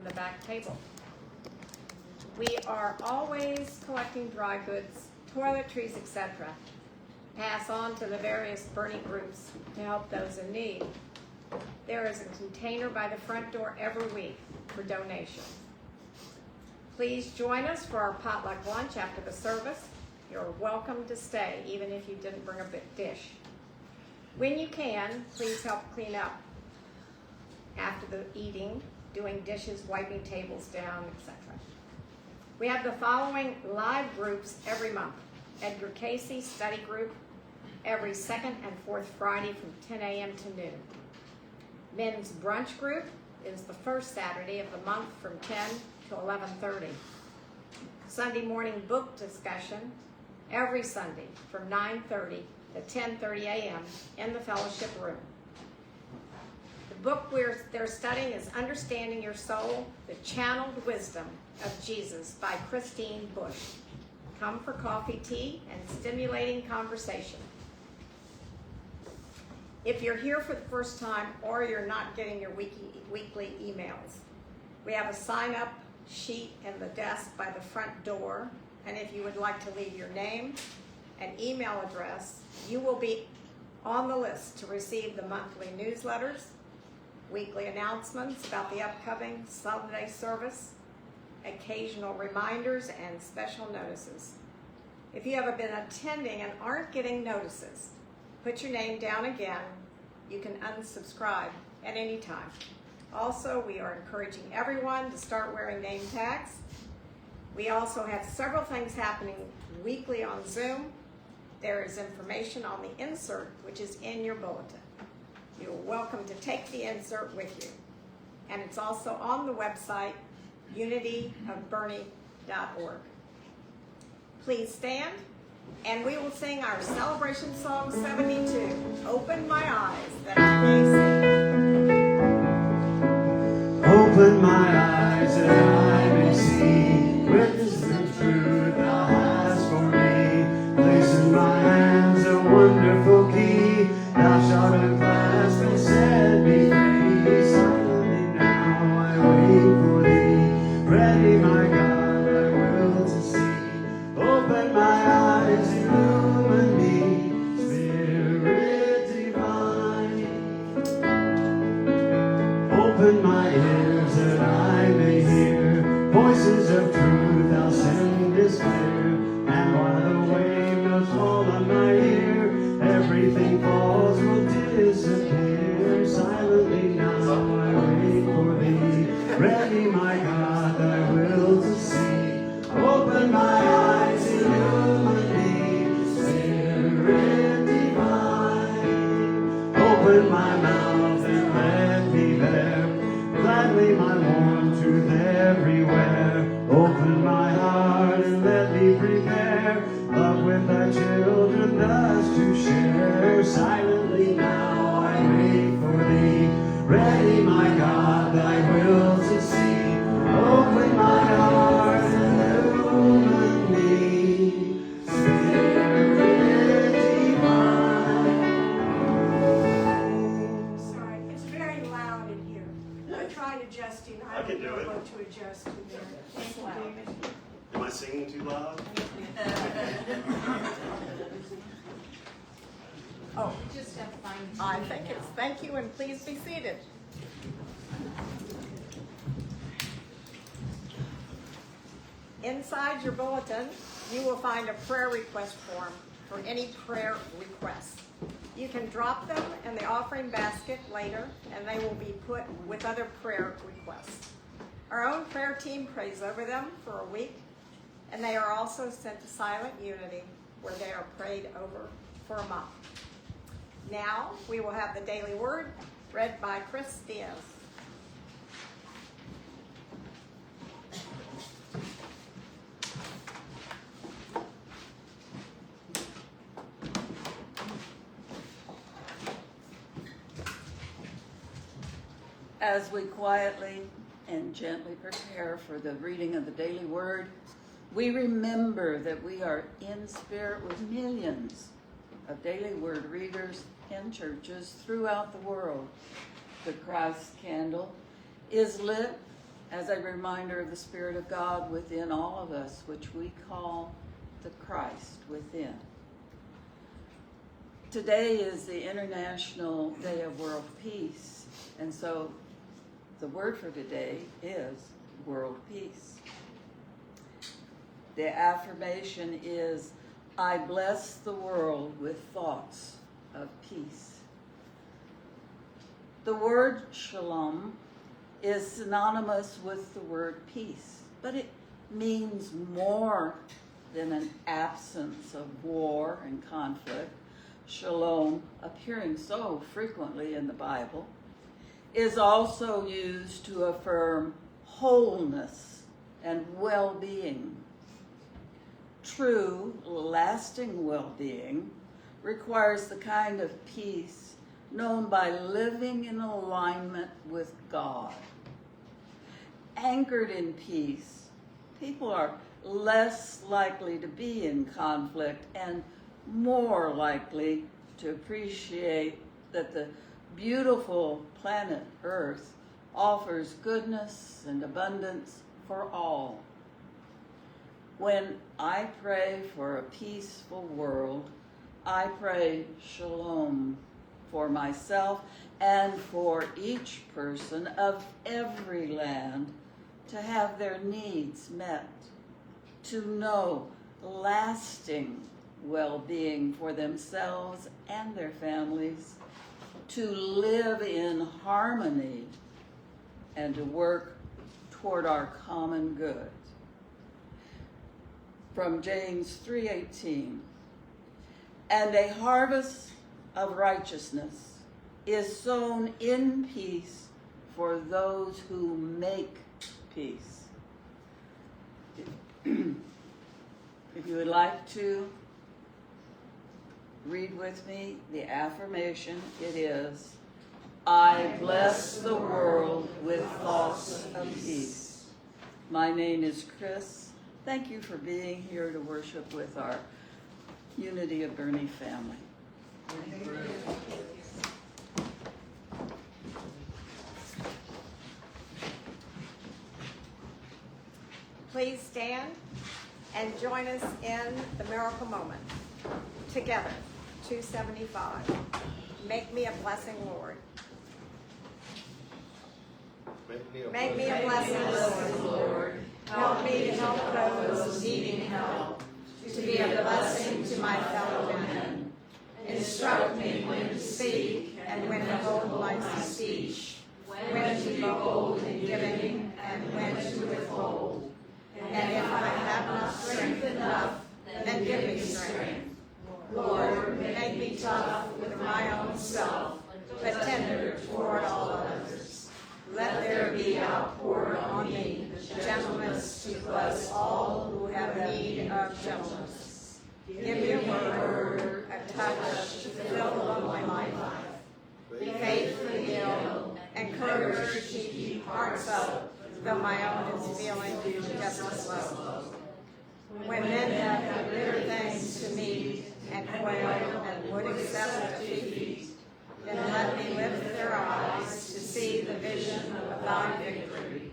the back table. We are always collecting dry goods, toiletries, etc. Pass on to the various Bernie groups to help those in need. There is a container by the front door every week for donation. Please join us for our potluck lunch after the service. You're welcome to stay, even if you didn't bring a big dish. When you can, please help clean up after the eating, doing dishes, wiping tables down, etc. We have the following live groups every month. Edgar Casey Study Group every second and fourth Friday from 10 a.m. to noon. Men's Brunch Group is the first Saturday of the month from 10 to 11:30. Sunday morning book discussion every Sunday from 9:30 to 10:30 a.m. in the fellowship room. The book they're studying is Understanding Your Soul, The Channeled Wisdom of Jesus by Christine Bush. Come for coffee, tea, and stimulating conversation. If you're here for the first time or you're not getting your weekly emails, we have a sign-up sheet in the desk by the front door, and if you would like to leave your name and email address, you will be on the list to receive the monthly newsletters, weekly announcements about the upcoming Sunday service, occasional reminders, and special notices. If you have been attending and aren't getting notices, put your name down again. You can unsubscribe at any time. Also, we are encouraging everyone to start wearing name tags. We also have several things happening weekly on Zoom. There is information on the insert, which is in your bulletin. You're welcome to take the insert with you. And it's also on the website, unityofbernie.org. Please stand, and we will sing our celebration song 72, Open My Eyes That I May See. Open my eyes that I may see, witness the truth thou hast for me. Place in my hands a wonderful key, thou shalt unclasp and set me free. Silently now I wait for thee, ready my God I will to see. Open my eyes, illumine me, Spirit divine. Open my ears that I may hear voices of truth thou sendest clear. And while the wave does fall on my ear, everything falls will disappear. Silently now I wait for thee, ready my God thy will to see. Open my eyes, illumine me, Spirit divine. Open my mouth and let me bear gladly my warm truth everywhere. Open my heart and let me prepare love with thy children thus to share. Silently now I wait for thee, ready my God thy will to see. Open my heart and illumine me, Spirit divine. Sorry, it's very loud in here. I tried adjusting. I can do don't it. know what to adjust in there. Thank you, David. Am I singing too loud? Oh, just have to find. I think it's thank you, and please be seated. Inside your bulletin, you will find a prayer request form for any prayer requests. You can drop them in the offering basket later, and they will be put with other prayer requests. Our own prayer team prays over them for a week, and they are also sent to Silent Unity, where they are prayed over for a month. Now, we will have the daily word read by Chris Diaz. As we quietly and gently prepare for the reading of the daily word, we remember that we are in spirit with millions of daily word readers in churches throughout the world. The Christ candle is lit as a reminder of the Spirit of God within all of us, which we call the Christ within. Today is the International Day of World Peace, and so the word for today is world peace. The affirmation is, I bless the world with thoughts of peace. The word shalom is synonymous with the word peace, but it means more than an absence of war and conflict. Shalom, appearing so frequently in the Bible, is also used to affirm wholeness and well-being. True, lasting well-being requires the kind of peace known by living in alignment with God. Anchored in peace, people are less likely to be in conflict and more likely to appreciate that the beautiful planet Earth offers goodness and abundance for all. When I pray for a peaceful world, I pray shalom for myself and for each person of every land to have their needs met, to know lasting well-being for themselves and their families, to live in harmony, and to work toward our common good. From James 3:18, and a harvest of righteousness is sown in peace for those who make peace. If you would like to read with me the affirmation, it is, I bless the world with thoughts of peace. My name is Chris. Thank you for being here to worship with our Unity of Bernie family. Please stand and join us in the miracle moment. Together, 275. Make me a blessing, Lord. Make me a blessing, Lord. Help me to help those needing help, to be a blessing to my fellow men. Instruct me when to speak and when to hold my speech, when to be bold in giving and when to withhold. And if I have not strength enough, then give me strength. Lord, make me tough with my own self, but tender toward all others. Let there be outpoured on me gentleness to bless all who have need of gentleness. Give me a word, a touch to fill the lonely life. Be faithful to ill, and courage to keep hearts up, though my own is feeling just as low. When men have bitter things to meet, and quail and would accept defeat, then let me lift their eyes to see the vision of thy victory.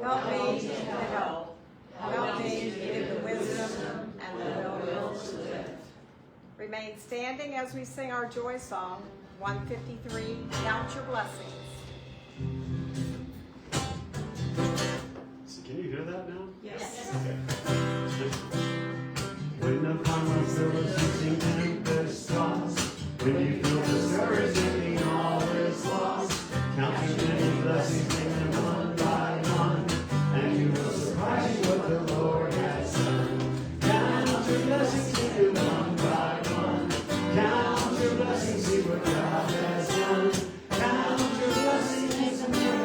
Help me to help. Help me to give the wisdom and the will to live. Remain standing as we sing our joy song, 153, Count Your Blessings. So can you hear that now? Yes. Okay. When the farmer silver searching tempest tossed, when you feel discouraged thinking all is lost, count your many blessings, name them one by one, and you will surprise you what the Lord has done. Count your blessings, name them one by one. Count your blessings, see what God has done. Count your blessings, name them one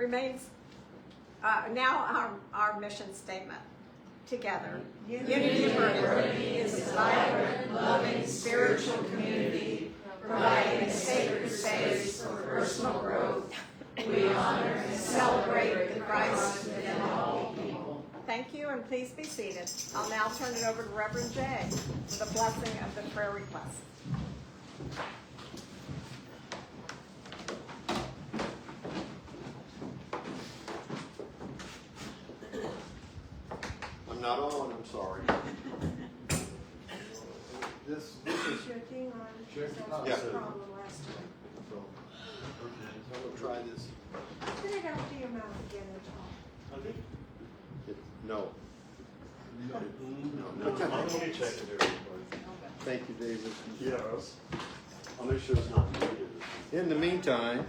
remains, now our mission statement together. Unity of Birth is a vibrant, loving, spiritual community, providing a sacred space for personal growth. We honor and celebrate the Christ within all people. Thank you, and please be seated. I'll now turn it over to Reverend Jay for the blessing of the prayer request. I'm not on, I'm sorry. This is, Your thing on, Sure. that Yeah. was a problem last time. so, I'm gonna try this. Put it out to your mouth again and talk. I think, No. no, I'm gonna check it there. Thank you, David. Yes. I'll make sure it's not needed. In the meantime,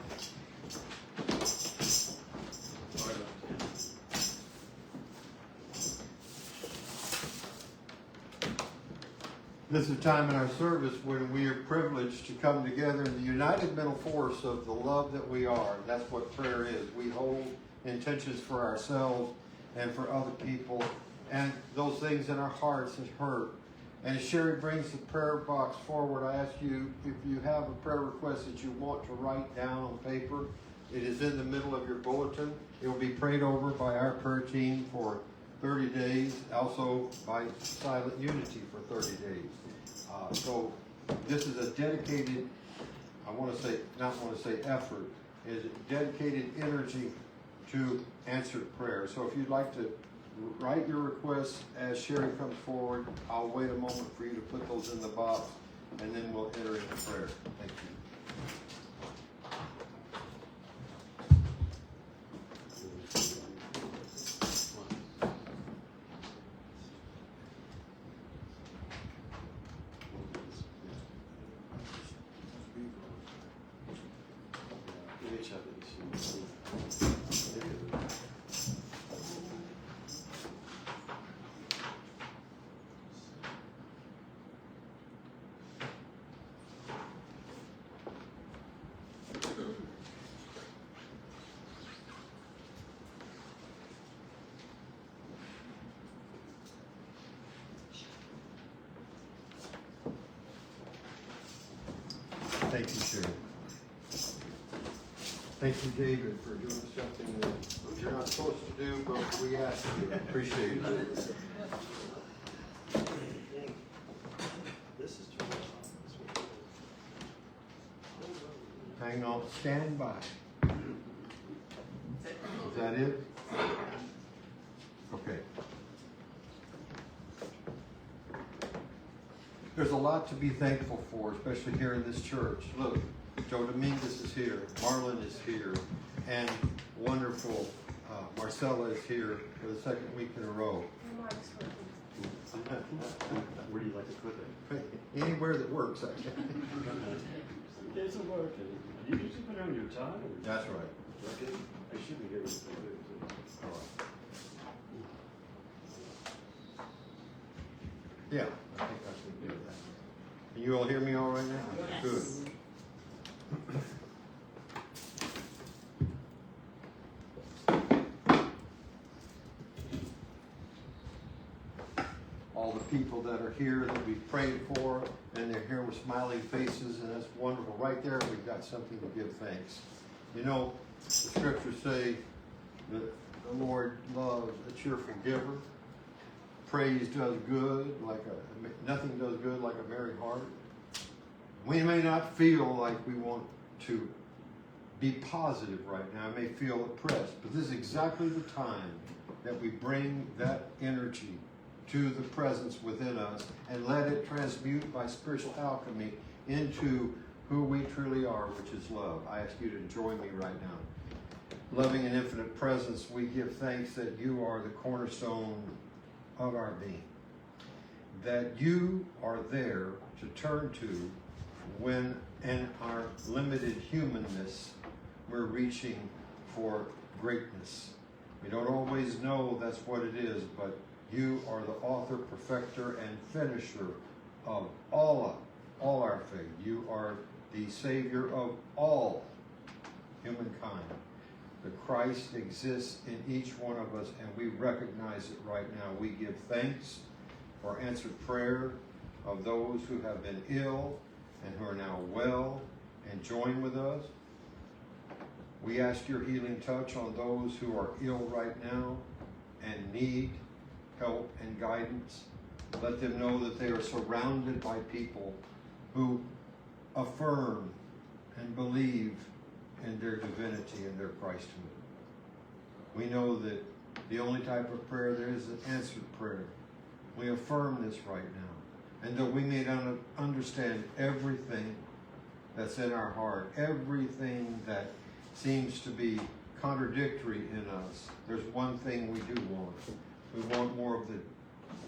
this is a time in our service when we are privileged to come together in the united mental force of the love that we are. That's what prayer is. We hold intentions for ourselves and for other people, and those things in our hearts that hurt. And as Sherry brings the prayer box forward, I ask you, if you have a prayer request that you want to write down on paper, it is in the middle of your bulletin. It will be prayed over by our prayer team for 30 days, also by Silent Unity for 30 days. So this is a dedicated, effort, is a dedicated energy to answered prayer. So if you'd like to write your requests as Sherry comes forward, I'll wait a moment for you to put those in the box, and then we'll enter into prayer. Thank you. Thank you, Sherry. Thank you, David, for doing something that you're not supposed to do, but we asked you. Appreciate it. This is too much. Hang on, stand by. Is that it? Okay. There's a lot to be thankful for, especially here in this church. Look, Joe Dominguez is here, Marlon is here, and wonderful Marcella is here for the second week in a row. Your mic's working. Where do you like to put it? Anywhere that works, actually. It's a work. You usually put it on your tie? Or That's right. okay. I should be here with it. All right. Yeah, I think I should do that. Can you all hear me all right now? Yes. Good. All the people that are here that we prayed for, and they're here with smiling faces, and that's wonderful. Right there, we've got something to give thanks. You know, the scriptures say that the Lord loves a cheerful giver. Praise does good, nothing does good like a merry heart. We may not feel like we want to be positive right now. I may feel oppressed, but this is exactly the time that we bring that energy to the presence within us and let it transmute by spiritual alchemy into who we truly are, which is love. I ask you to join me right now. Loving and infinite presence, we give thanks that you are the cornerstone of our being, that you are there to turn to when in our limited humanness we're reaching for greatness. We don't always know that's what it is, but you are the author, perfecter, and finisher of all our faith. You are the Savior of all humankind. The Christ exists in each one of us, and we recognize it right now. We give thanks for answered prayer of those who have been ill and who are now well and join with us. We ask your healing touch on those who are ill right now and need help and guidance. Let them know that they are surrounded by people who affirm and believe in their divinity and their Christhood. We know that the only type of prayer there is an answered prayer. We affirm this right now. And that we may not understand everything that's in our heart, everything that seems to be contradictory in us, there's one thing we do want. We want more of the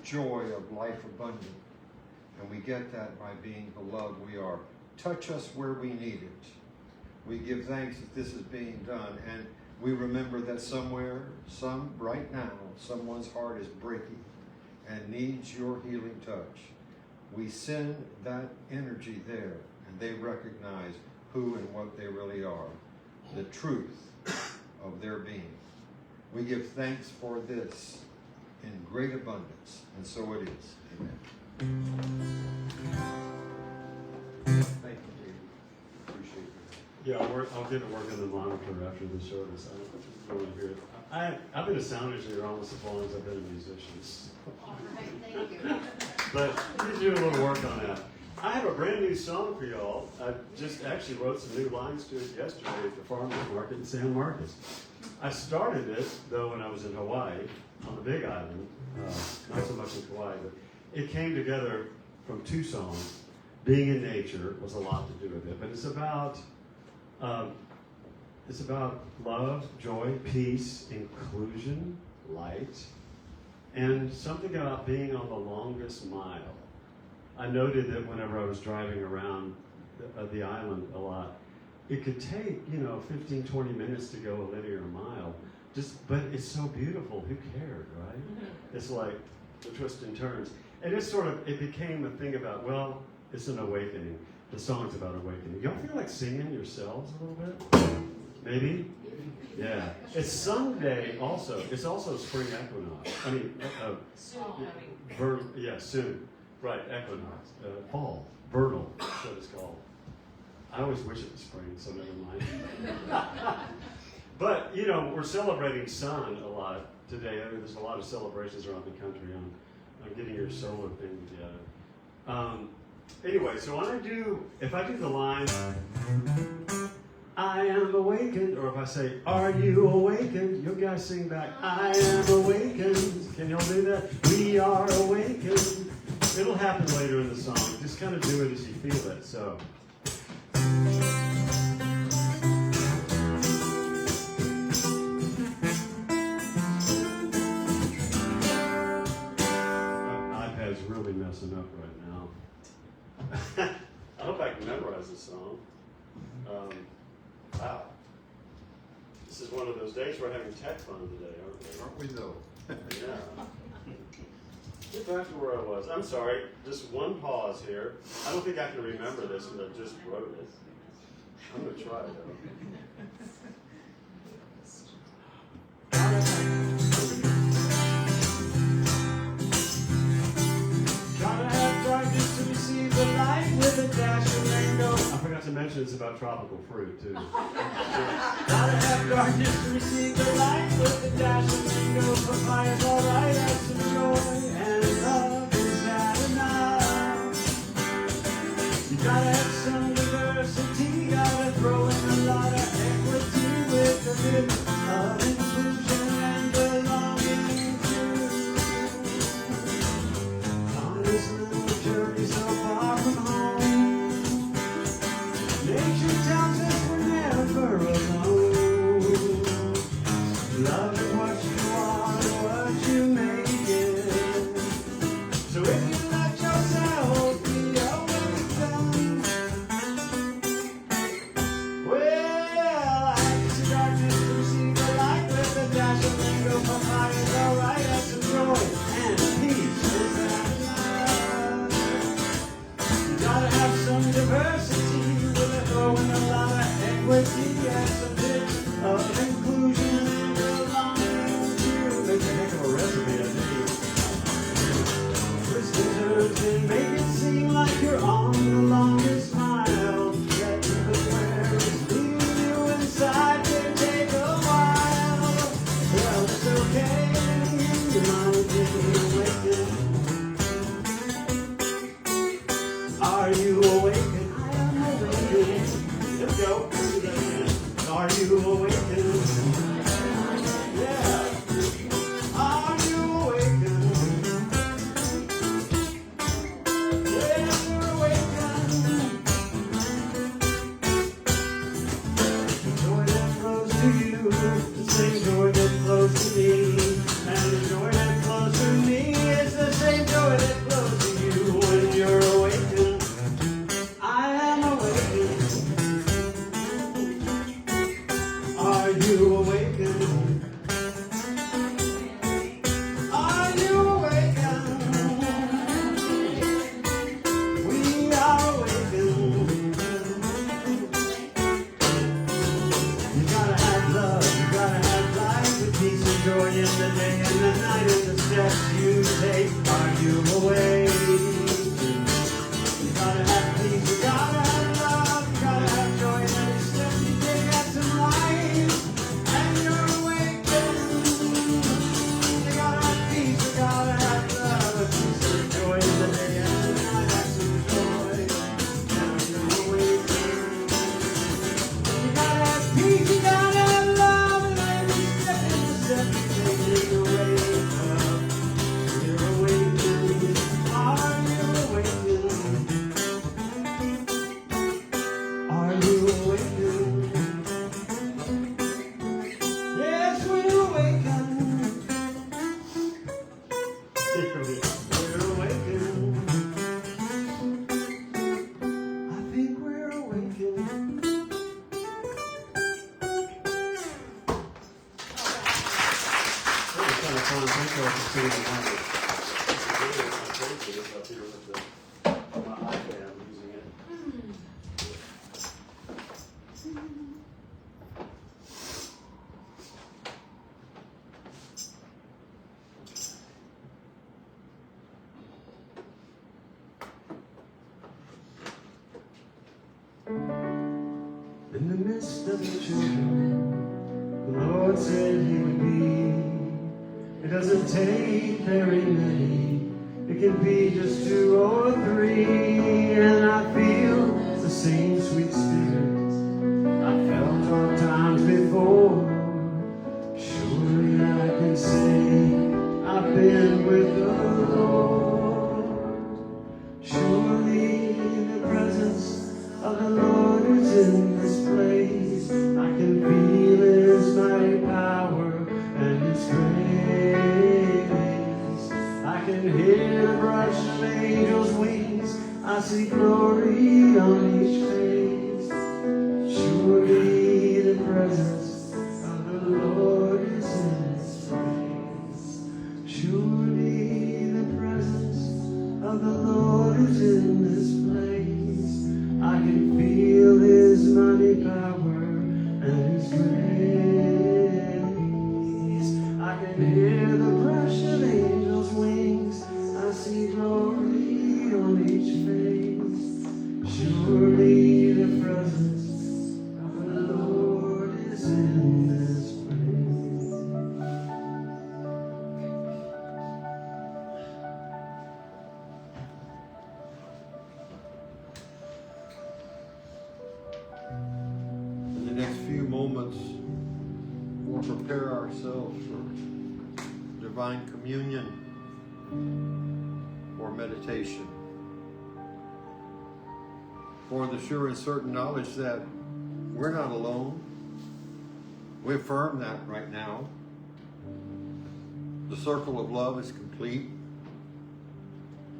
joy of life abundant. And we get that by being the love we are. Touch us where we need it. We give thanks that this is being done, and we remember that right now, someone's heart is breaking and needs your healing touch. We send that energy there, and they recognize who and what they really are, the truth of their being. We give thanks for this in great abundance, and so it is. Amen. Thank you, David. Appreciate it. Yeah, I'll get to work on the monitor after the service. I don't want to hear it. I've been a sound engineer almost as long as I've been a musician. All right, thank you. But you do a little work on that. I have a brand new song for y'all. I just actually wrote some new lines to it yesterday at the farmer's market in San Marcos. I started it, though, when I was in Hawaii, on the Big Island. Not so much in Hawaii, but it came together from two songs. Being in nature was a lot to do with it, but it's about love, joy, peace, inclusion, light, and something about being on the longest mile. I noted that whenever I was driving around the island a lot, it could take, 15, 20 minutes to go a linear mile. But it's so beautiful, who cared, right? Mm-hmm. It's like the twists and turns. And it became a thing about, well, it's an awakening. The song's about awakening. Y'all feel like singing yourselves a little bit? Maybe? Yeah. It's Sunday also. It's also spring equinox. Soon. Soon. Right, equinox. Fall. Vernal, that's what it's called. I always wish it was spring, so never mind. But, we're celebrating sun a lot today. There's a lot of celebrations around the country on getting your solar thing together. Anyway, so if I do the line, I am awakened, or if I say, are you awakened? You guys sing back, I am awakened. Can y'all do that? We are awakened. It'll happen later in the song. Just kind of do it as you feel it. So. My iPad's really messing up right now. I hope I can memorize this song. Wow. This is one of those days we're having tech fun today, aren't we? Aren't we though? Yeah. Get back to where I was. I'm sorry, just one pause here. I don't think I can remember this because I just wrote it. I'm going to try though. Gotta have darkness to receive the light with a dash of rainbow. I forgot to mention it's about tropical fruit too. Gotta have darkness to receive the light with a dash of rainbow. Papaya's alright, that's some joy. Love is that enough? You gotta have some diversity, gotta throw in a lot of equity with a bit of inclusion and belonging to. On this little journey so far from home, nature tells us we're never alone. Love is what you are and what you make it. So if you let yourself be awakened, well, I see darkness to receive the light with a dash of rainbow. Papaya's alright, that's some joy and peace is that love. You gotta have some diversity with a throw in a lot of equity and some bit of inclusion. you awaken. Yes, when you awaken. We're awakened. I think we're awakened. That was kind of fun. Thank you all for singing that. Really, my favorite is up here with my iPad. I'm using it. In the midst of the children, the Lord said He would be. It doesn't take very many. It can be just 2 or 3. And I feel the same sweet spirit I felt on times before. Surely I can say I've been with the Lord. Surely the presence of the Lord is in this place. I can feel His mighty power and His grace. I can hear the brush of angels' wings. I see glory on each face. Surely the presence of the Lord is in this place. Surely the presence of the Lord is in this place. I can feel His mighty power and His grace. I can hear the brush of angels' wings. I see glory on each face. Surely the presence of the Lord is in this place. In the next few moments, we'll prepare ourselves for divine communion or meditation. For the sure and certain knowledge that we're not alone. We affirm that right now. The circle of love is complete.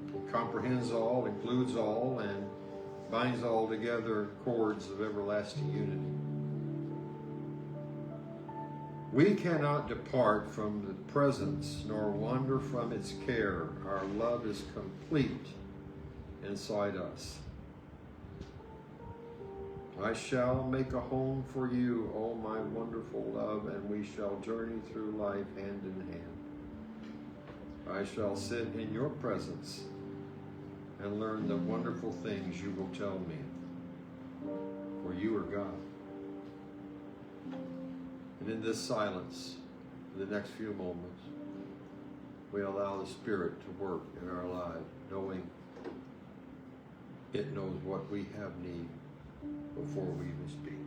It comprehends all, includes all, and binds all together in cords of everlasting unity. We cannot depart from the presence nor wander from its care. Our love is complete inside us. I shall make a home for you, O my wonderful love, and we shall journey through life hand in hand. I shall sit in your presence and learn the wonderful things you will tell me, for you are God. And in this silence, for the next few moments, we allow the Spirit to work in our lives, knowing it knows what we have need before we even speak.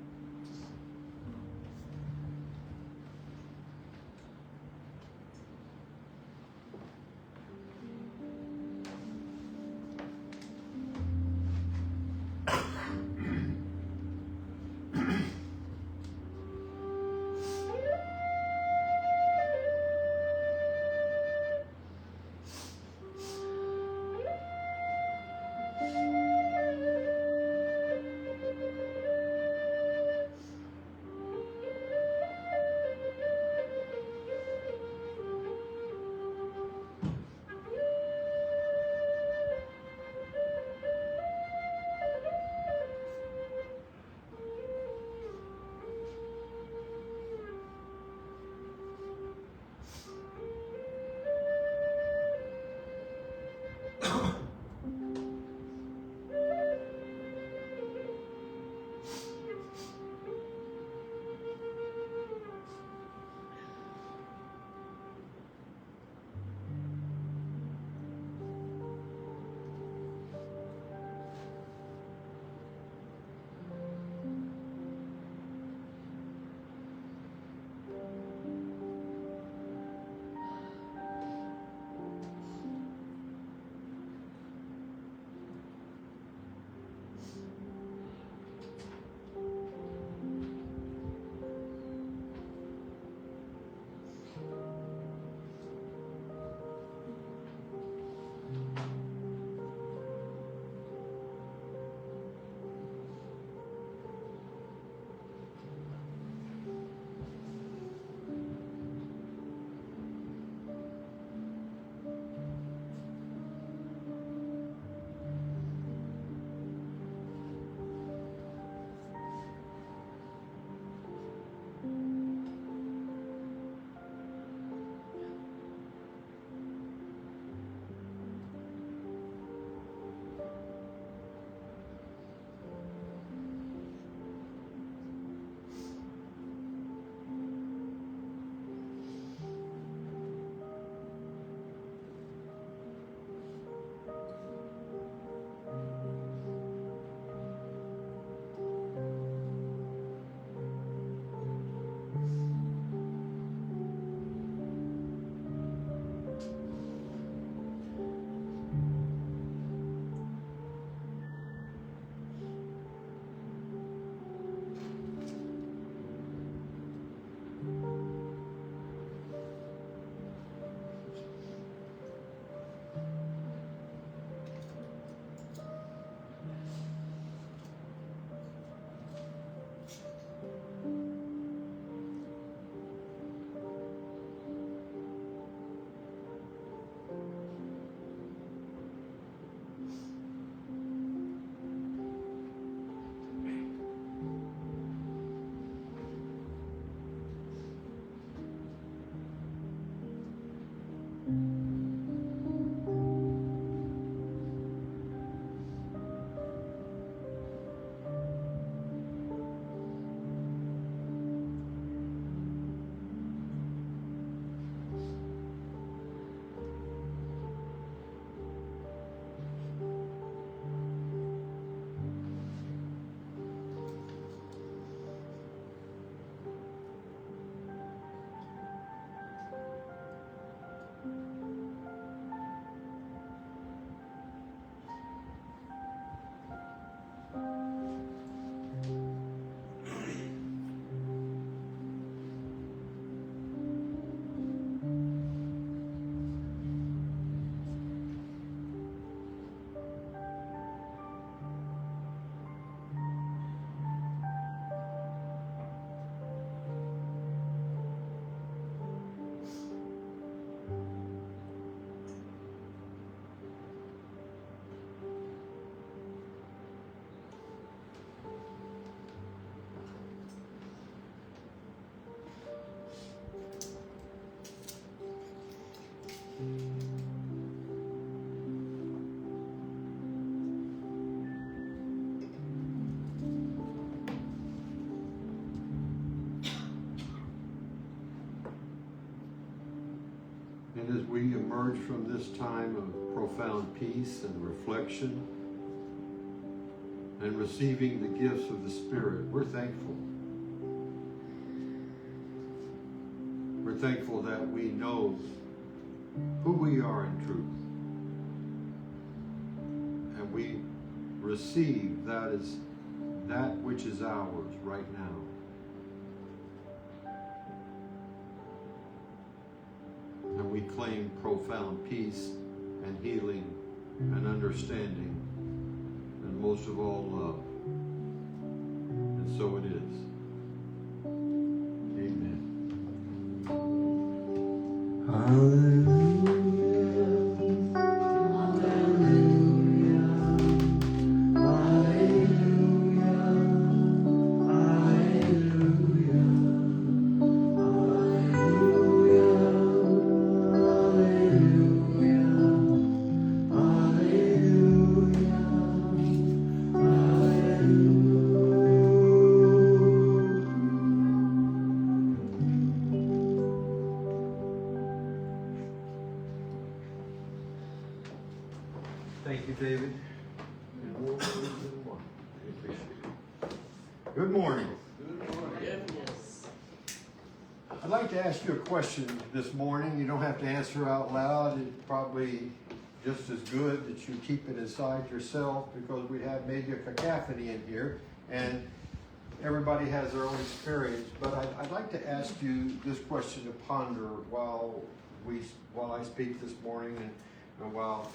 And as we emerge from this time of profound peace and reflection and receiving the gifts of the Spirit, we're thankful. We're thankful that we know who we are in truth. And we receive that which is ours right now. And we claim profound peace and healing and understanding and most of all love. And so it is. Amen. Hallelujah. Thank you, David. Good morning. I'd like to ask you a question this morning. You don't have to answer out loud. It's probably just as good that you keep it inside yourself, because we have maybe a cacophony in here and everybody has their own experience. But I'd like to ask you this question to ponder while I speak this morning and while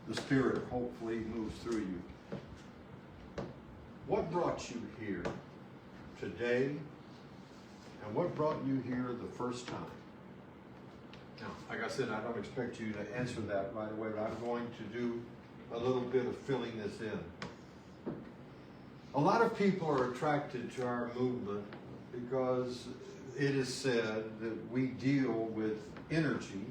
the Spirit hopefully moves through you. What brought you here today, and what brought you here the first time? Now, like I said, I don't expect you to answer that right away, but I'm going to do a little bit of filling this in. A lot of people are attracted to our movement because it is said that we deal with energy.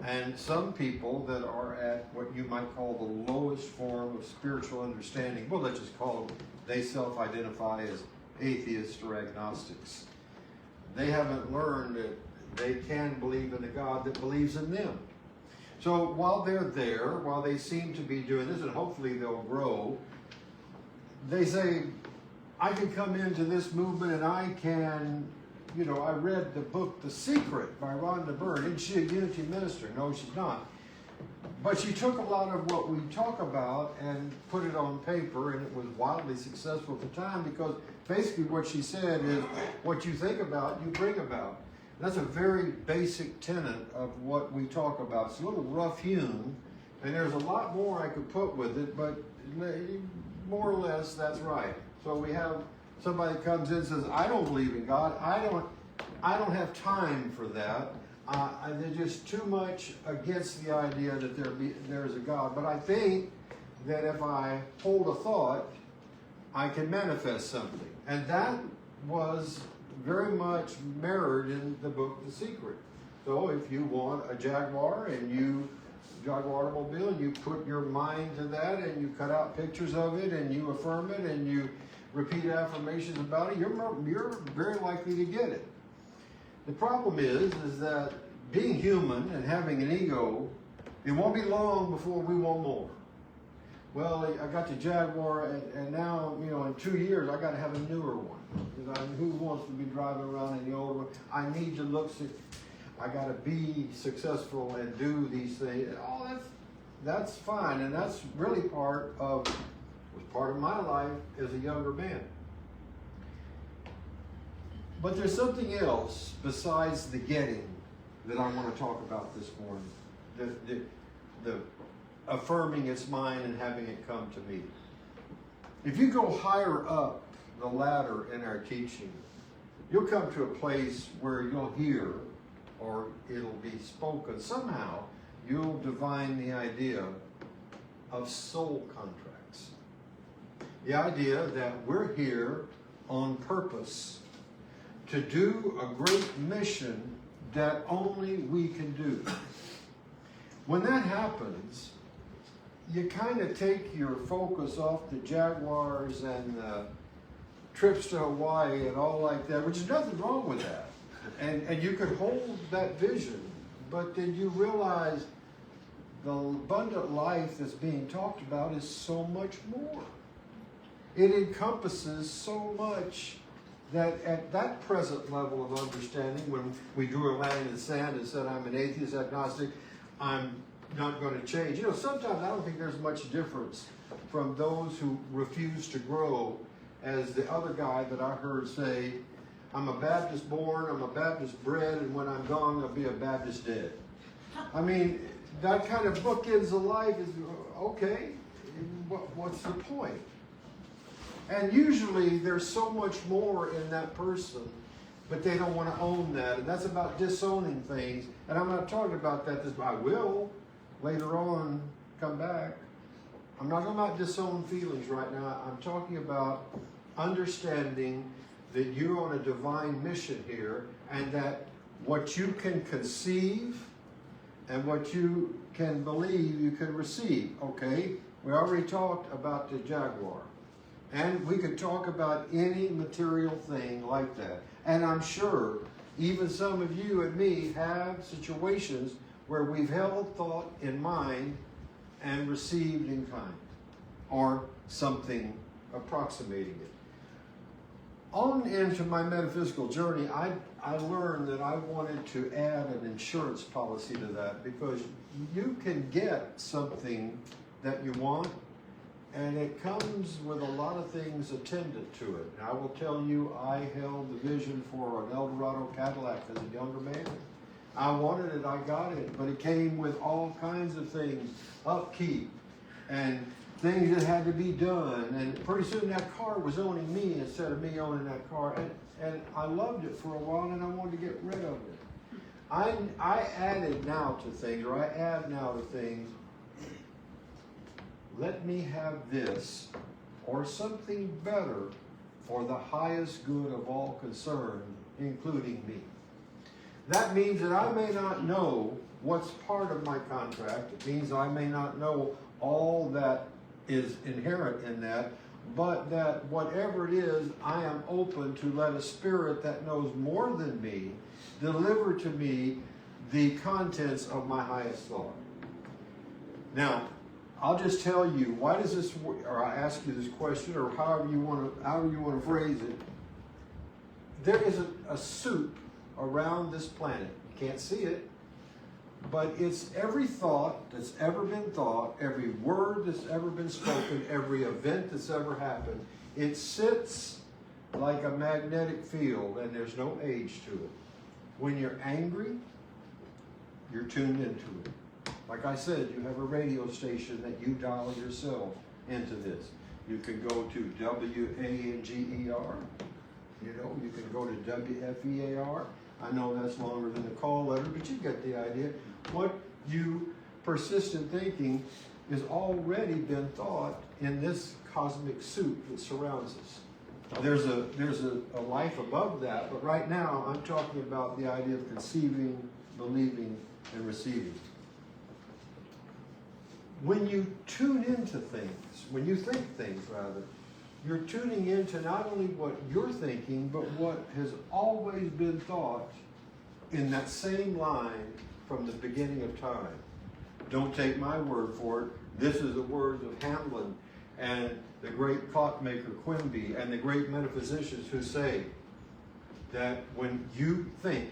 And some people that are at what you might call the lowest form of spiritual understanding, well, let's just call them, they self-identify as atheists or agnostics. They haven't learned that they can believe in a God that believes in them. So while they're there, while they seem to be doing this, and hopefully they'll grow, they say, I can come into this movement and I can, I read the book The Secret by Rhonda Byrne. Isn't she a Unity minister? No, she's not. But she took a lot of what we talk about and put it on paper, and it was wildly successful at the time, because basically what she said is, what you think about, you bring about. That's a very basic tenet of what we talk about. It's a little rough-hewn, and there's a lot more I could put with it, but more or less that's right. So we have somebody comes in and says, I don't believe in God. I don't have time for that. They're just too much against the idea that there is a God. But I think that if I hold a thought, I can manifest something. And that was very much mirrored in the book The Secret. So if you want a Jaguar Jaguar automobile, and you put your mind to that, and you cut out pictures of it, and you affirm it, and you repeat affirmations about it, you're very likely to get it. The problem is that being human and having an ego, it won't be long before we want more. Well, I got the Jaguar, and now, in 2 years, I got to have a newer one. Who wants to be driving around in the old one? I need to look, I got to be successful and do these things. All that's fine, and that's really part of my life as a younger man. But there's something else besides the getting that I want to talk about this morning. The affirming its mine and having it come to me. If you go higher up the ladder in our teaching, you'll come to a place where you'll hear, or it'll be spoken. Somehow you'll divine the idea of soul contracts. The idea that we're here on purpose to do a great mission that only we can do. When that happens, you kind of take your focus off the Jaguars and trips to Hawaii and all like that, which is nothing wrong with that. And you could hold that vision, but then you realize the abundant life that's being talked about is so much more. It encompasses so much that at that present level of understanding, when we drew a line in the sand and said, I'm an atheist, agnostic, I'm not going to change. You know, sometimes I don't think there's much difference from those who refuse to grow as the other guy that I heard say, I'm a Baptist born, I'm a Baptist bred, and when I'm gone, I'll be a Baptist dead. I mean, that kind of bookends of life is, okay, what's the point? And usually there's so much more in that person, but they don't want to own that. And that's about disowning things. And I'm not talking about that. I will later on come back. I'm not talking about disown feelings right now. I'm talking about understanding that you're on a divine mission here, and that what you can conceive and what you can believe, you can receive. Okay? We already talked about the jaguar. And we could talk about any material thing like that. And I'm sure even some of you and me have situations where we've held thought in mind and received in kind, or something approximating it. On into my metaphysical journey, I learned that I wanted to add an insurance policy to that, because you can get something that you want, and it comes with a lot of things attendant to it. And I will tell you, I held the vision for an Eldorado Cadillac as a younger man. I wanted it, I got it, but it came with all kinds of things, upkeep, and things that had to be done. And pretty soon that car was owning me instead of me owning that car. And I loved it for a while, and I wanted to get rid of it. I added now to things, or I add now to things, let me have this or something better for the highest good of all concerned, including me. That means that I may not know what's part of my contract. It means I may not know all that is inherent in that, but that whatever it is, I am open to let a spirit that knows more than me deliver to me the contents of my highest thought. Now, I'll just tell you, why does this, or I ask you this question, or however you want to phrase it. There is a soup around this planet. You can't see it, but it's every thought that's ever been thought, every word that's ever been spoken, every event that's ever happened. It sits like a magnetic field, and there's no age to it. When you're angry, you're tuned into it. Like I said, you have a radio station that you dial yourself into this. You can go to WANGER. You know, you can go to WFEAR. I know that's longer than the call letter, but you get the idea. What you persist in thinking has already been thought in this cosmic soup that surrounds us. There's a life above that, but right now I'm talking about the idea of conceiving, believing, and receiving. When you tune into things, when you think things rather, you're tuning into not only what you're thinking, but what has always been thought in that same line from the beginning of time. Don't take my word for it. This is the words of Hamlin and the great clockmaker Quimby and the great metaphysicians who say that when you think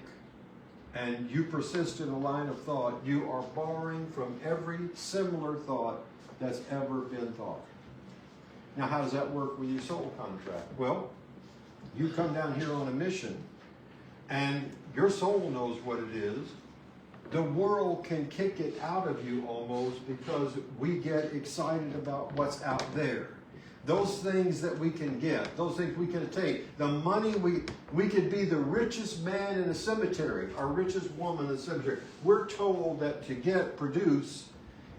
and you persist in a line of thought, you are borrowing from every similar thought that's ever been thought. Now, how does that work with your soul contract? Well, you come down here on a mission, and your soul knows what it is. The world can kick it out of you almost, because we get excited about what's out there. Those things that we can get, those things we can attain. The money, we could be the richest man in a cemetery, or richest woman in a cemetery. We're told that to produce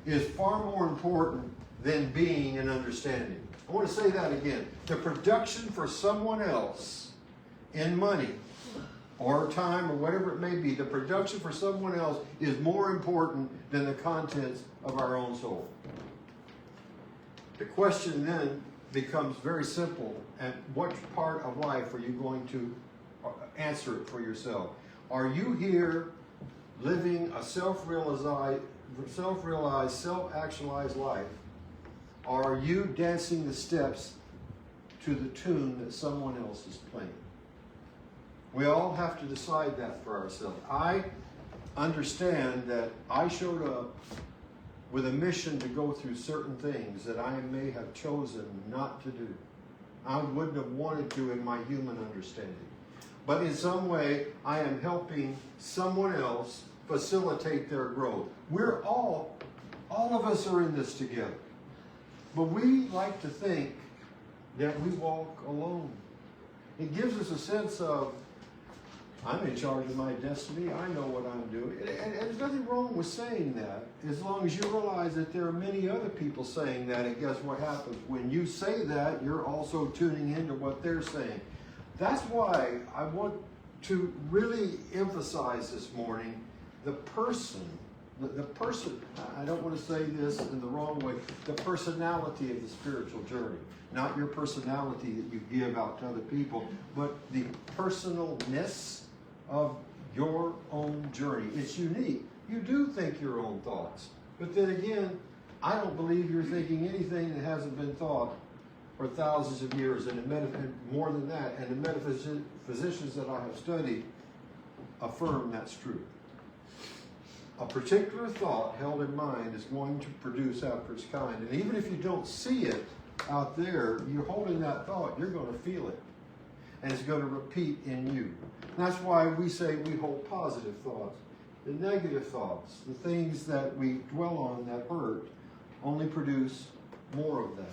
is far more important than being and understanding. I want to say that again. The production for someone else in money or time or whatever it may be, the production for someone else is more important than the contents of our own soul. The question then becomes very simple. And what part of life are you going to answer it for yourself? Are you here living a self-realized, self-actualized life? Or are you dancing the steps to the tune that someone else is playing? We all have to decide that for ourselves. I understand that I showed up with a mission to go through certain things that I may have chosen not to do. I wouldn't have wanted to in my human understanding. But in some way, I am helping someone else facilitate their growth. We're all of us are in this together. But we like to think that we walk alone. It gives us a sense of, I'm in charge of my destiny. I know what I'm doing. And there's nothing wrong with saying that, as long as you realize that there are many other people saying that. And guess what happens? When you say that, you're also tuning into what they're saying. That's why I want to really emphasize this morning the person, I don't want to say this in the wrong way, the personality of the spiritual journey. Not your personality that you give out to other people, but the personalness of your own journey. It's unique. You do think your own thoughts. But then again, I don't believe you're thinking anything that hasn't been thought for thousands of years, and more than that. And the metaphysicians that I have studied affirm that's true. A particular thought held in mind is going to produce after its kind. And even if you don't see it out there, you're holding that thought, you're going to feel it. And it's going to repeat in you. And that's why we say we hold positive thoughts. The negative thoughts, the things that we dwell on that hurt, only produce more of that.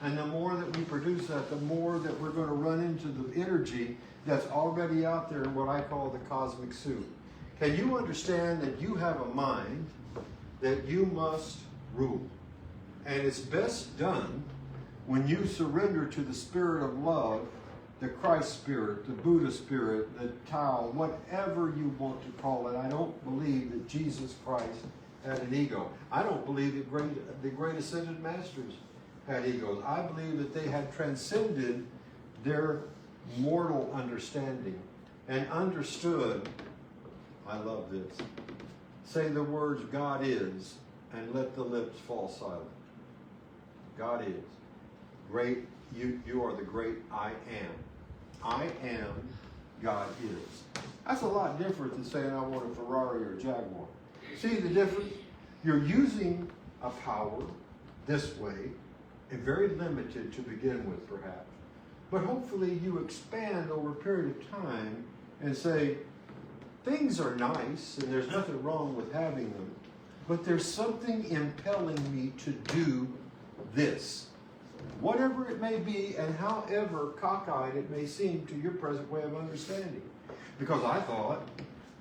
And the more that we produce that, the more that we're going to run into the energy that's already out there in what I call the cosmic soup. Can you understand that you have a mind that you must rule? And it's best done when you surrender to the spirit of love, the Christ spirit, the Buddha spirit, the Tao, whatever you want to call it. I don't believe that Jesus Christ had an ego. I don't believe that the great ascended masters had egos. I believe that they had transcended their mortal understanding and understood, I love this, say the words God is and let the lips fall silent. God is. Great, you are the great I am. I am, God is. That's a lot different than saying I want a Ferrari or a Jaguar. See the difference? You're using a power this way, and very limited to begin with perhaps. But hopefully you expand over a period of time and say, things are nice and there's nothing wrong with having them, but there's something impelling me to do this. Whatever it may be and however cockeyed it may seem to your present way of understanding. Because I thought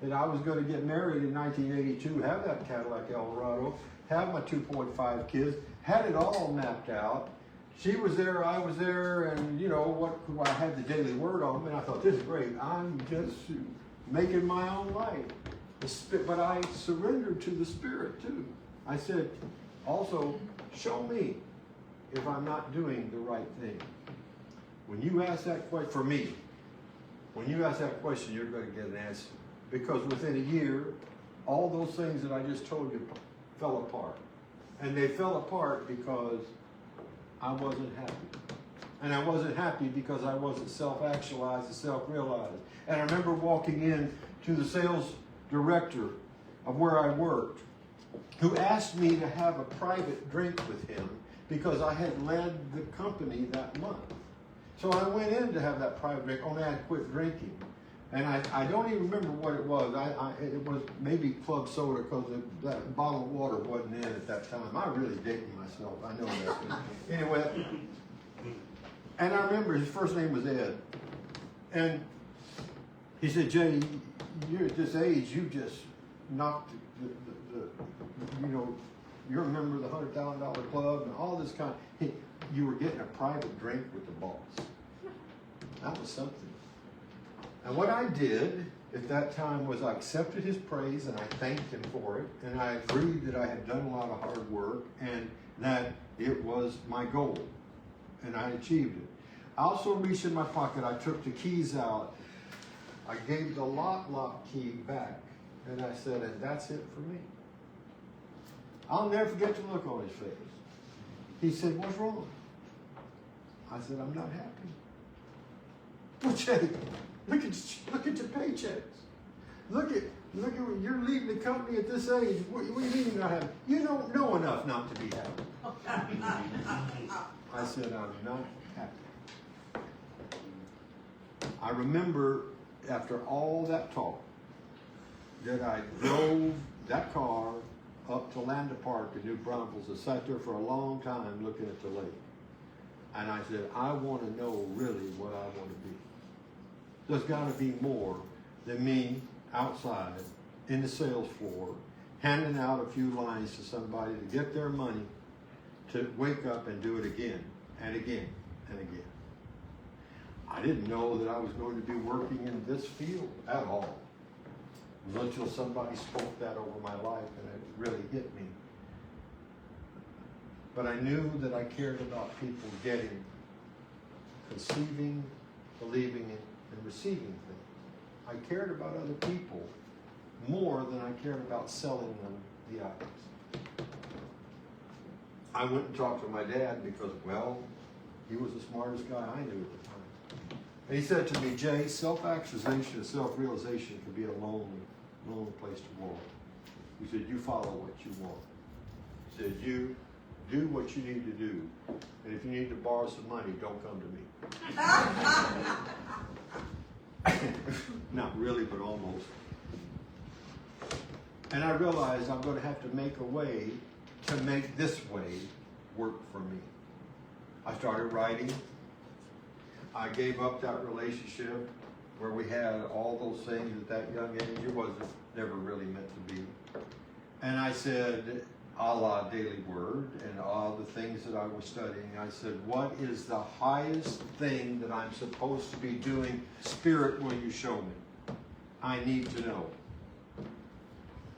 that I was going to get married in 1982, have that Cadillac Eldorado, have my 2.5 kids, had it all mapped out. She was there, I was there, and you know, I had the daily word on them, and I thought, this is great. I'm just making my own life. But I surrendered to the Spirit too. I said, also, show me if I'm not doing the right thing. When you ask that question, for me, when you ask that question, you're going to get an answer. Because within a year, all those things that I just told you fell apart. And they fell apart because I wasn't happy. And I wasn't happy because I wasn't self-actualized and self-realized. And I remember walking in to the sales director of where I worked, who asked me to have a private drink with him because I had led the company that month. So I went in to have that private drink, only I had quit drinking. And I don't even remember what it was. It was maybe club soda because that bottle of water wasn't in at that time. I really dated myself. I know that. Anyway, and I remember his first name was Ed. And he said, Jay, you're at this age, you just knocked you're a member of the $100,000 club and all this kind of, you were getting a private drink with the boss. That was something. And what I did at that time was I accepted his praise and I thanked him for it. And I agreed that I had done a lot of hard work and that it was my goal. And I achieved it. I also reached in my pocket, I took the keys out. I gave the lock key back And I said, and that's it for me. I'll never forget the look on his face. He said, what's wrong? I said, I'm not happy. Well, Jay, look at your paychecks. Look at when you're leaving the company at this age. What do you mean you're not happy? You don't know enough not to be happy. I said, I'm not happy. I remember after all that talk that I drove that car up to Landa Park in New Braunfels and sat there for a long time looking at the lake. And I said, I want to know really what I want to be. There's got to be more than me outside in the sales floor handing out a few lines to somebody to get their money to wake up and do it again and again and again. I didn't know that I was going to be working in this field at all until somebody spoke that over my life and it really hit me. But I knew that I cared about people getting, conceiving, believing it, and receiving things. I cared about other people more than I cared about selling them the items. I went and talked to my dad because, well, he was the smartest guy I knew at the time. And he said to me, Jay, self-actualization and self-realization can be a lonely place to walk. He said, you follow what you want. He said, you do what you need to do. And if you need to borrow some money, don't come to me. Not really, but almost. And I realized I'm going to have to make a way to make this way work for me. I started writing. I gave up that relationship where we had all those things at that young age. It wasn't never really meant to be. And I said, a la Daily Word and all the things that I was studying, I said, what is the highest thing that I'm supposed to be doing? Spirit, will you show me? I need to know.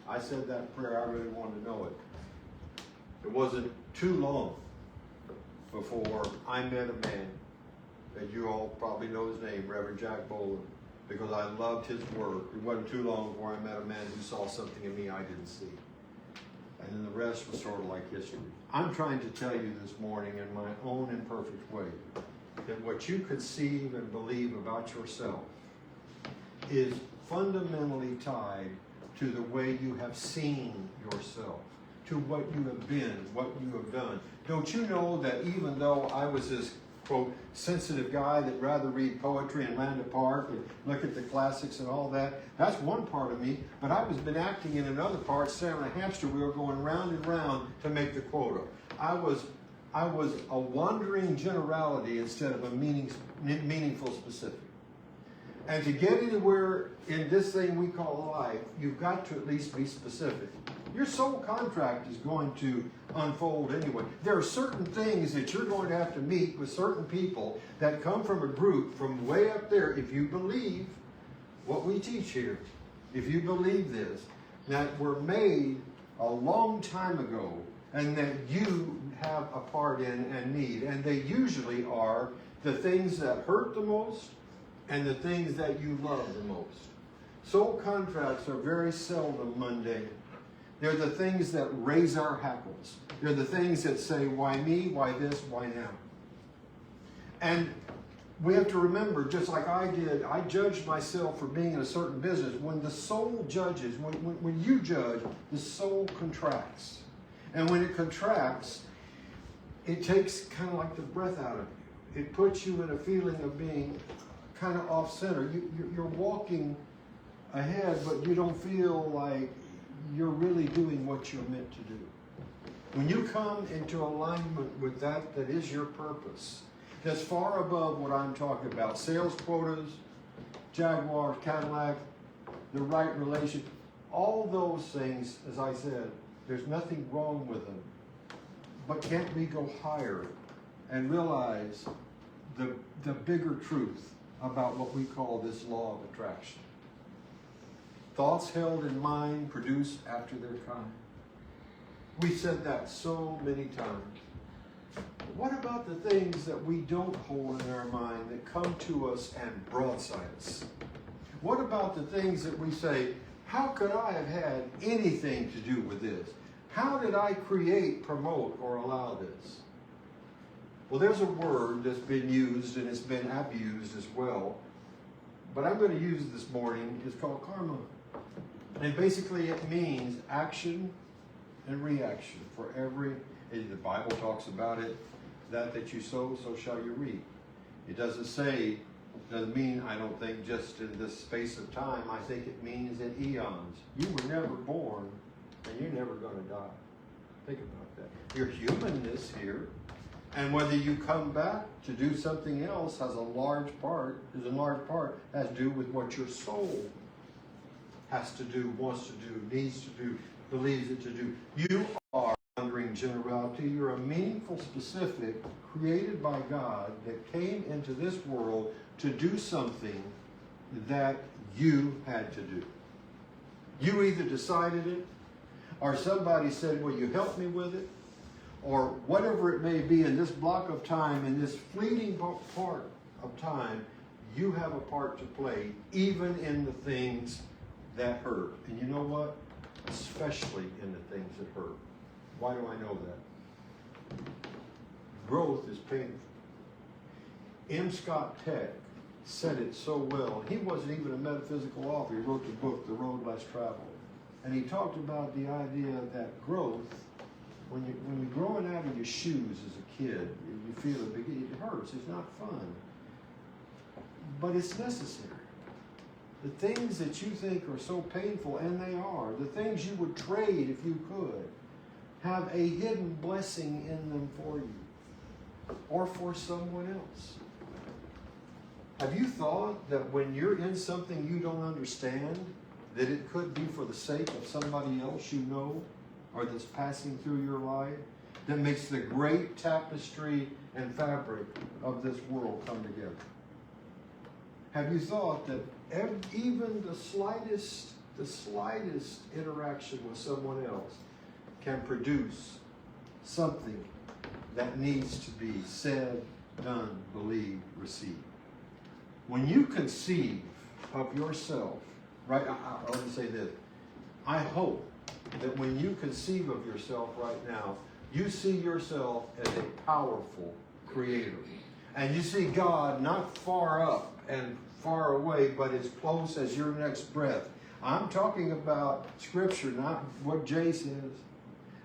I said that prayer, I really wanted to know it. It wasn't too long before I met a man that you all probably know his name, Reverend Jack Boland, because I loved his work. It wasn't too long before I met a man who saw something in me I didn't see. And then the rest was sort of like history. I'm trying to tell you this morning in my own imperfect way that what you conceive and believe about yourself is fundamentally tied to the way you have seen yourself, to what you have been, what you have done. Don't you know that even though I was this, quote, sensitive guy that rather read poetry and Landa Park and look at the classics and all that, that's one part of me, but I was been acting in another part, sitting on a hamster wheel going round and round to make the quota. I was a wandering generality instead of a meaningful specific. And to get anywhere in this thing we call life, you've got to at least be specific. Your soul contract is going to unfold anyway. There are certain things that you're going to have to meet with certain people that come from a group from way up there. If you believe what we teach here, if you believe this, that were made a long time ago and that you have a part in and need. And they usually are the things that hurt the most and the things that you love the most. Soul contracts are very seldom mundane. They're the things that raise our hackles. They're the things that say, why me, why this, why now? And we have to remember, just like I did, I judged myself for being in a certain business. When the soul judges, when you judge, the soul contracts. And when it contracts, it takes kind of like the breath out of you. It puts you in a feeling of being kind of off center. You're walking ahead, but you don't feel like you're really doing what you're meant to do. When you come into alignment with that is your purpose, that's far above what I'm talking about. Sales quotas, Jaguars, Cadillac, the right relation, all those things, as I said, there's nothing wrong with them. But can't we go higher and realize the bigger truth about what we call this law of attraction? Thoughts held in mind produce after their kind. We said that so many times. What about the things that we don't hold in our mind that come to us and broadside us? What about the things that we say, How could I have had anything to do with this? How did I create, promote, or allow this? Well, there's a word that's been used and it's been abused as well, but I'm going to use it this morning. It's called karma. And basically it means action and reaction for every, the Bible talks about it, that you sow, so shall you reap. It doesn't mean, I don't think, just in this space of time. I think it means in eons. You were never born, and you're never going to die. Think about that. Your humanness here, and whether you come back to do something else has a large part, has to do with what your soul has to do, wants to do, needs to do, believes it to do. You are, wandering generality, you're a meaningful specific created by God that came into this world to do something that you had to do. You either decided it, or somebody said, will you help me with it? Or whatever it may be in this block of time, in this fleeting part of time, you have a part to play, even in the things that hurt. And you know what? Especially in the things that hurt. Why do I know that? Growth is painful. M. Scott Peck said it so well. He wasn't even a metaphysical author. He wrote the book, The Road Less Traveled. And he talked about the idea that growth, when you're growing out of your shoes as a kid, you feel it hurts. It's not fun. But it's necessary. The things that you think are so painful, and they are, the things you would trade if you could, have a hidden blessing in them for you or for someone else. Have you thought that when you're in something you don't understand, that it could be for the sake of somebody else you know or that's passing through your life, that makes the great tapestry and fabric of this world come together? Have you thought that even the slightest interaction with someone else can produce something that needs to be said, done, believed, received? When you conceive of yourself, right, I want to say this. I hope that when you conceive of yourself right now, you see yourself as a powerful creator. And you see God not far up and far away, but as close as your next breath. I'm talking about Scripture, not what Jay says.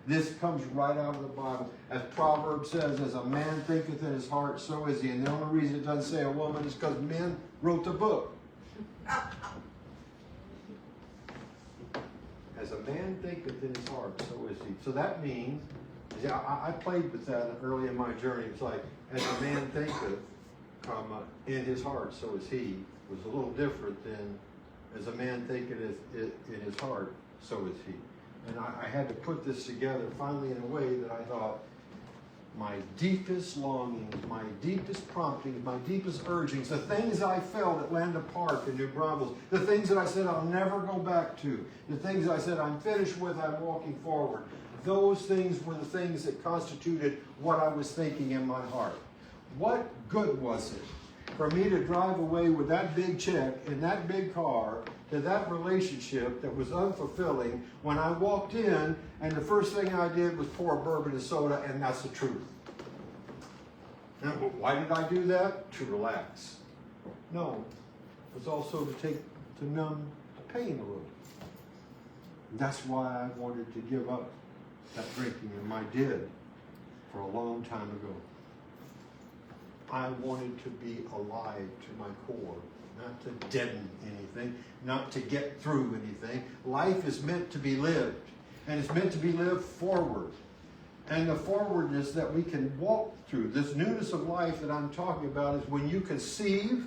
This comes right out of the Bible. As Proverbs says, as a man thinketh in his heart, so is he. And the only reason it doesn't say a woman is because men wrote the book. As a man thinketh in his heart, so is he. So that means, I played with that early in my journey. It's like, as a man thinketh, in his heart, so is he. It was a little different than, as a man thinketh in his heart, so is he. And I had to put this together finally in a way that I thought, my deepest longings, my deepest promptings, my deepest urgings, the things I felt at Landa Park in New Braunfels, the things that I said I'll never go back to, the things I said I'm finished with, I'm walking forward, those things were the things that constituted what I was thinking in my heart. What good was it for me to drive away with that big check in that big car to that relationship that was unfulfilling when I walked in and the first thing I did was pour a bourbon and soda, and that's the truth. Now, why did I do that? To relax. No, it was also to numb the pain a little. That's why I wanted to give up that drinking, and I did for a long time ago. I wanted to be alive to my core, not to deaden anything, not to get through anything. Life is meant to be lived, and it's meant to be lived forward. And the forwardness that we can walk through, this newness of life that I'm talking about, is when you conceive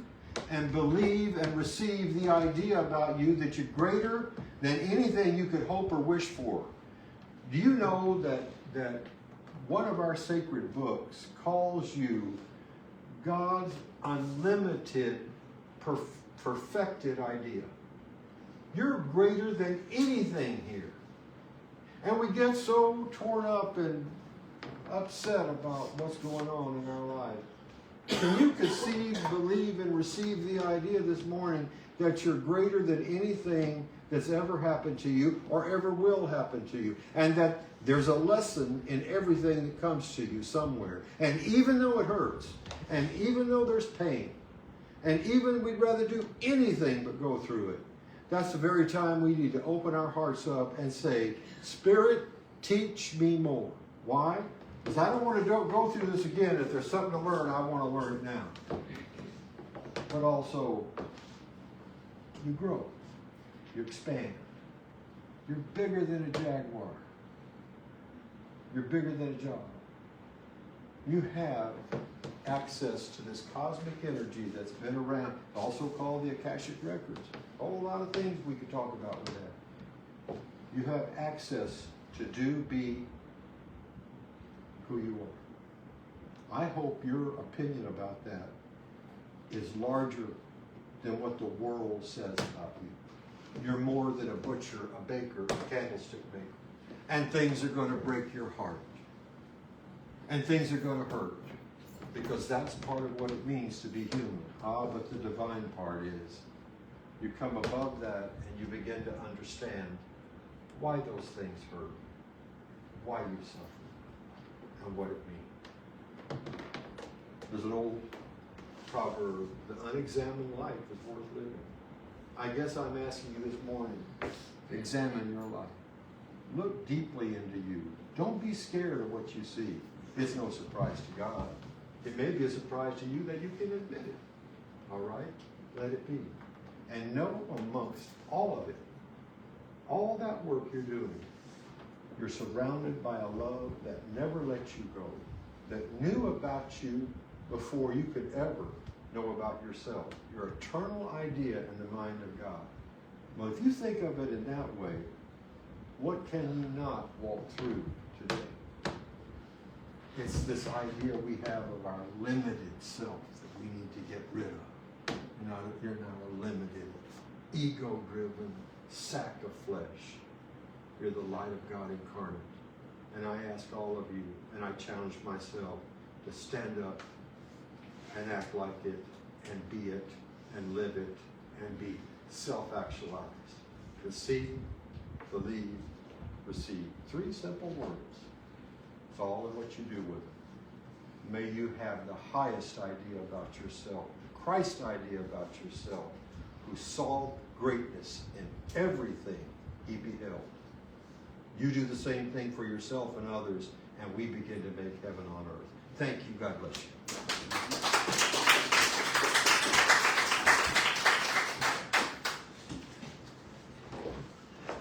and believe and receive the idea about you that you're greater than anything you could hope or wish for. Do you know that one of our sacred books calls you God's unlimited, perfected idea? You're greater than anything here. And we get so torn up and upset about what's going on in our lives. Can you conceive, believe, and receive the idea this morning that you're greater than anything that's ever happened to you or ever will happen to you. And that there's a lesson in everything that comes to you somewhere. And even though it hurts, and even though there's pain, and even we'd rather do anything but go through it, that's the very time we need to open our hearts up and say, Spirit, teach me more. Why? Because I don't want to go through this again. If there's something to learn, I want to learn it now. But also, you grow. You expand. You're bigger than a jaguar. You're bigger than a job. You have access to this cosmic energy that's been around, also called the Akashic Records. A whole lot of things we could talk about with that. You have access to be who you are. I hope your opinion about that is larger than what the world says about you. You're more than a butcher, a baker, a candlestick maker. And things are going to break your heart. And things are going to hurt. Because that's part of what it means to be human. But the divine part is you come above that and you begin to understand why those things hurt, why you suffer, and what it means. There's an old proverb, the unexamined life is worth living. I guess I'm asking you this morning, examine your life. Look deeply into you. Don't be scared of what you see. It's no surprise to God. It may be a surprise to you that you can admit it. All right? Let it be. And know amongst all of it, all that work you're doing, you're surrounded by a love that never lets you go, that knew about you before you could ever know about yourself. Your eternal idea in the mind of God. Well, if you think of it in that way, what can you not walk through today? It's this idea we have of our limited self that we need to get rid of. You're not a limited, ego-driven sack of flesh. You're the light of God incarnate. And I ask all of you, and I challenge myself to stand up and act like it, and be it, and live it, and be self-actualized. Conceive, believe, receive. 3 simple words. It's all in what you do with it. May you have the highest idea about yourself, the Christ idea about yourself, who saw greatness in everything he beheld. You do the same thing for yourself and others, and we begin to make heaven on earth. Thank you. God bless you.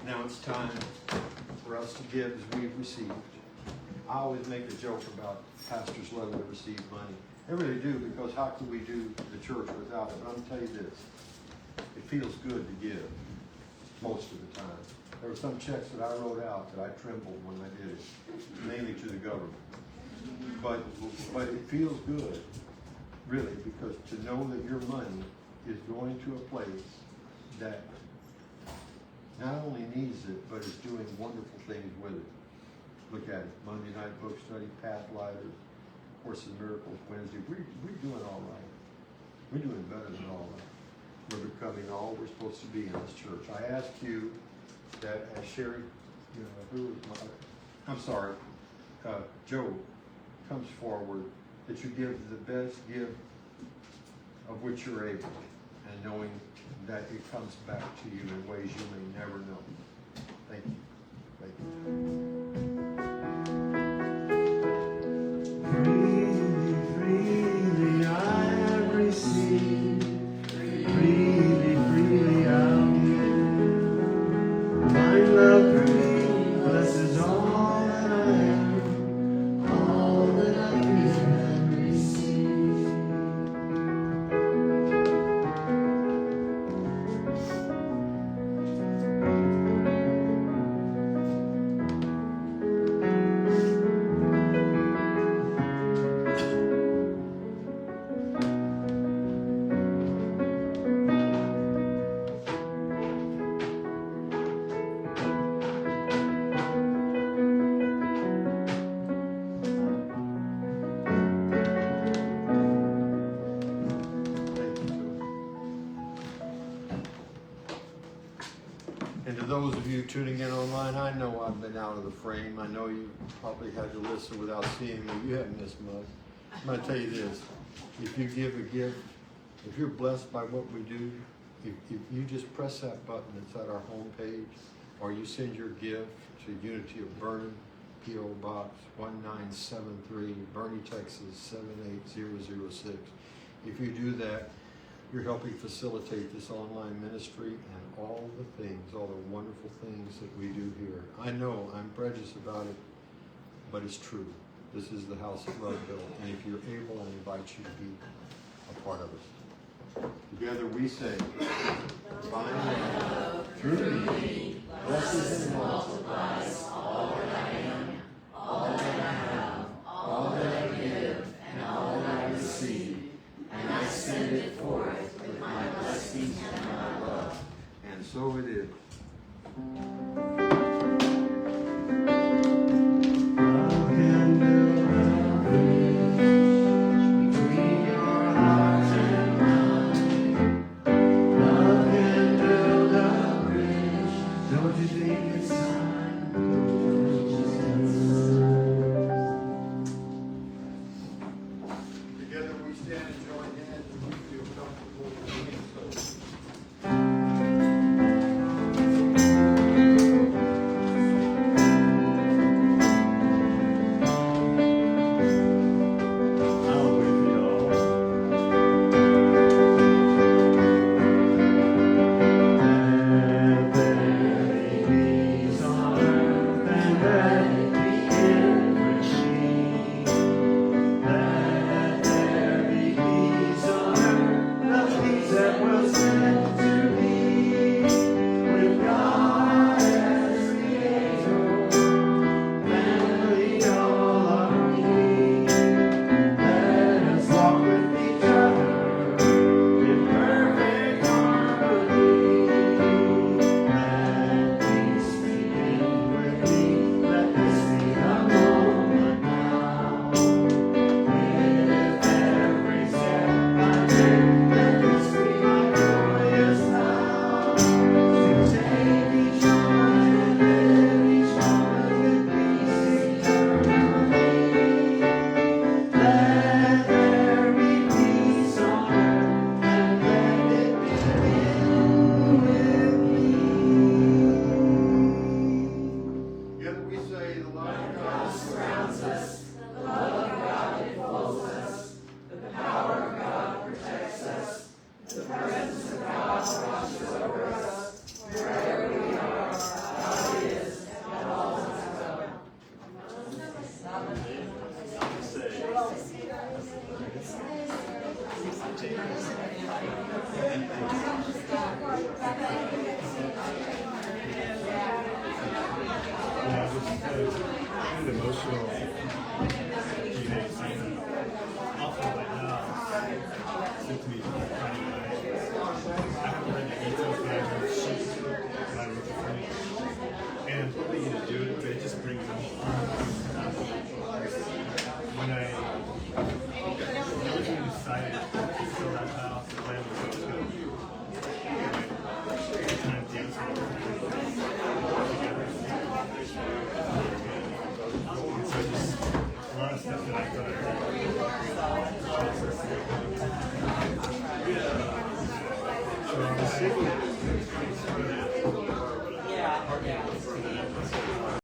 Now it's time for us to give as we've received. I always make a joke about pastors loving to receive money. I really do, because how can we do the church without it? But I'm going to tell you this. It feels good to give most of the time. There were some checks that I wrote out that I trembled when I did it, mainly to the government. But it feels good, really, because to know that your money is going to a place that not only needs it, but is doing wonderful things with it. Look at it. Monday night book study, Pathlighters, Course in Miracles Wednesday. We're doing all right. We're doing better than all right. We're becoming all we're supposed to be in this church. I ask you that as Sherry, Joe comes forward, that you give the best gift of which you're able, and knowing that it comes back to you in ways you may never know. Thank you. Thank you. Freely I have received, freely I'll give. My love for me blesses all that I am, all that I give and receive. those of you tuning in online, I know I've been out of the frame. I know you probably had to listen without seeing me. You haven't missed much. I'm going to tell you this. If you give a gift, if you're blessed by what we do, if you just press that button that's at our homepage, or you send your gift to Unity of Vernon, P.O. Box 1973, Bernie, Texas 78006. If you do that, you're helping facilitate this online ministry and all the things, all the wonderful things that we do here. I know I'm prejudiced about it, but it's true. This is the house of Roosevelt, and if you're able, I invite you to be a part of it. Together we say, Divine love, through me, blesses and multiplies all that I am, all that I have, all that I give, and all that I receive, and I send it forth with my blessings and my love. And so it is. Love can build a bridge between your hearts and mine. Love can build a bridge. Don't you think it's time? Together we stand and join hands and we feel comfortable doing so. I'll wait for y'all. Let there be peace on earth and let it be in the sheep. Let there be peace on earth, the peace that was meant to be with God as Creator. Family, all are we. Let us walk with each other in perfect harmony. Let peace begin with me. Let this be the moment now. With every step I take, let this be my glorious vow. To take each moment and live each moment with peace eternally. Let there be peace on earth and let it begin with me. Together we say the love of God Surrounds us, the love of God enfolds us, the power of God protects us, the presence of God watches over us. Wherever we are, God is and all is well. Kind of emotional few days. Also, right now, since we I haven't read the details, but I heard sheets and I wrote the funny. And what they need to do, but it just brings them when everything decided to fill that house, the plan was always going to be kind of dancing together. So just a lot of stuff that I thought I heard. So I'm singing it.